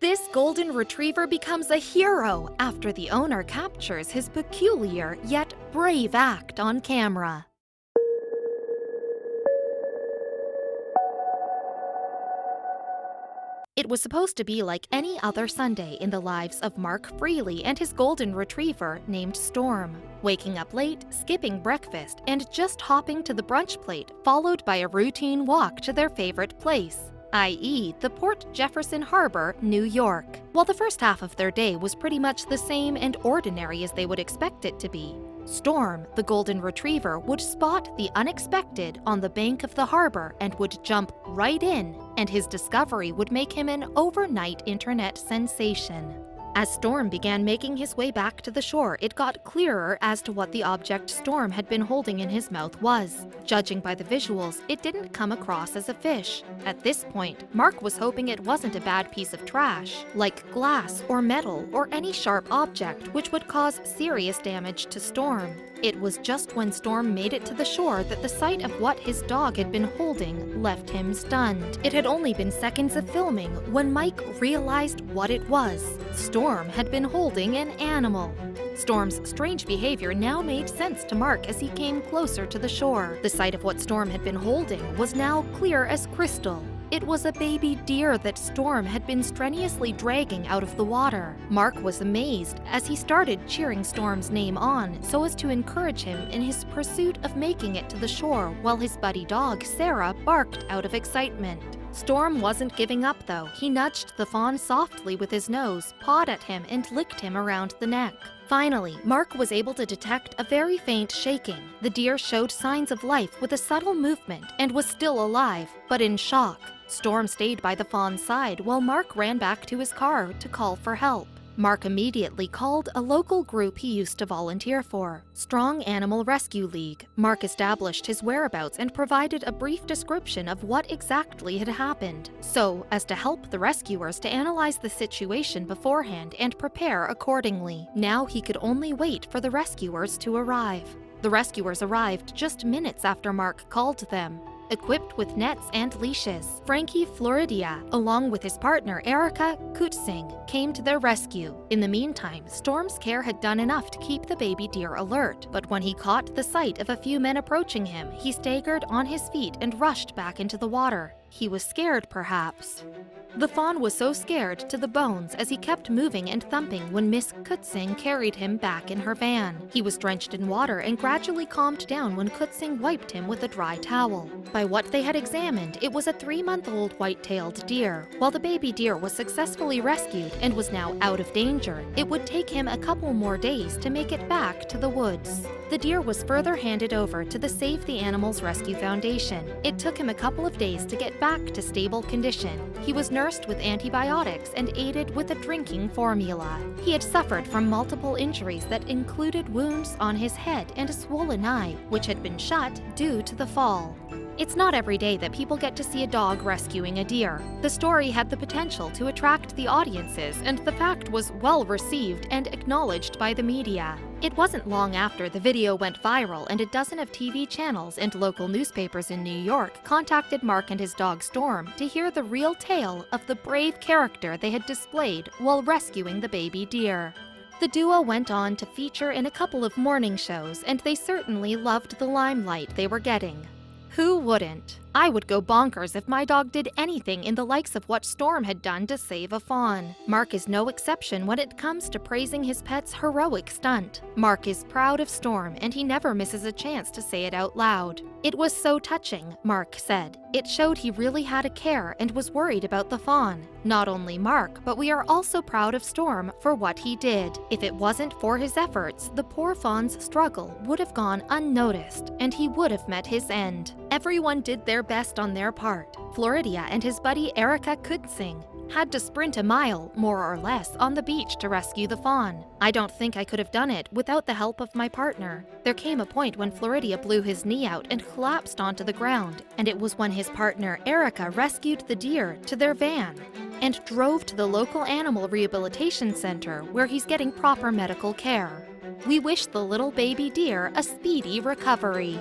This golden retriever becomes a hero after the owner captures his peculiar yet brave act on camera. It was supposed to be like any other Sunday in the lives of Mark Freely and his golden retriever named Storm. Waking up late, skipping breakfast, and just hopping to the brunch plate, followed by a routine walk to their favorite place, i.e. the Port Jefferson Harbor, New York. While the first half of their day was pretty much the same and ordinary as they would expect it to be, Storm, the golden retriever, would spot the unexpected on the bank of the harbor and would jump right in, and his discovery would make him an overnight internet sensation. As Storm began making his way back to the shore, it got clearer as to what the object Storm had been holding in his mouth was. Judging by the visuals, it didn't come across as a fish. At this point, Mark was hoping it wasn't a bad piece of trash, like glass or metal or any sharp object which would cause serious damage to Storm. It was just when Storm made it to the shore that the sight of what his dog had been holding left him stunned. It had only been seconds of filming when Mike realized what it was. Storm had been holding an animal. Storm's strange behavior now made sense to Mark as he came closer to the shore. The sight of what Storm had been holding was now clear as crystal. It was a baby deer that Storm had been strenuously dragging out of the water. Mark was amazed as he started cheering Storm's name on so as to encourage him in his pursuit of making it to the shore, while his buddy dog, Sarah, barked out of excitement. Storm wasn't giving up though. He nudged the fawn softly with his nose, pawed at him, and licked him around the neck. Finally, Mark was able to detect a very faint shaking. The deer showed signs of life with a subtle movement and was still alive, but in shock. Storm stayed by the fawn's side while Mark ran back to his car to call for help. Mark immediately called a local group he used to volunteer for, Strong Animal Rescue League. Mark established his whereabouts and provided a brief description of what exactly had happened, so as to help the rescuers to analyze the situation beforehand and prepare accordingly. Now he could only wait for the rescuers to arrive. The rescuers arrived just minutes after Mark called them. Equipped with nets and leashes, Frankie Floridia, along with his partner Erica Kutzing, came to their rescue. In the meantime, Storm's care had done enough to keep the baby deer alert, but when he caught the sight of a few men approaching him, he staggered on his feet and rushed back into the water. He was scared, perhaps. The fawn was so scared to the bones as he kept moving and thumping when Miss Kutzing carried him back in her van. He was drenched in water and gradually calmed down when Kutzing wiped him with a dry towel. By what they had examined, it was a 3-month-old white-tailed deer. While the baby deer was successfully rescued and was now out of danger, it would take him a couple more days to make it back to the woods. The deer was further handed over to the Save the Animals Rescue Foundation. It took him a couple of days to get back to stable condition. He was nursed with antibiotics and aided with a drinking formula. He had suffered from multiple injuries that included wounds on his head and a swollen eye, which had been shut due to the fall. It's not every day that people get to see a dog rescuing a deer. The story had the potential to attract the audiences, and the fact was well received and acknowledged by the media. It wasn't long after the video went viral and a dozen of TV channels and local newspapers in New York contacted Mark and his dog Storm to hear the real tale of the brave character they had displayed while rescuing the baby deer. The duo went on to feature in a couple of morning shows, and they certainly loved the limelight they were getting. Who wouldn't? I would go bonkers if my dog did anything in the likes of what Storm had done to save a fawn. Mark is no exception when it comes to praising his pet's heroic stunt. Mark is proud of Storm, and he never misses a chance to say it out loud. It was so touching, Mark said. It showed he really had a care and was worried about the fawn. Not only Mark, but we are also proud of Storm for what he did. If it wasn't for his efforts, the poor fawn's struggle would have gone unnoticed, and he would have met his end. Everyone did their best on their part. Floridia and his buddy Erica Kutzing had to sprint a mile, more or less, on the beach to rescue the fawn. I don't think I could have done it without the help of my partner. There came a point when Floridia blew his knee out and collapsed onto the ground, and it was when his partner Erica rescued the deer to their van and drove to the local animal rehabilitation center where he's getting proper medical care. We wish the little baby deer a speedy recovery.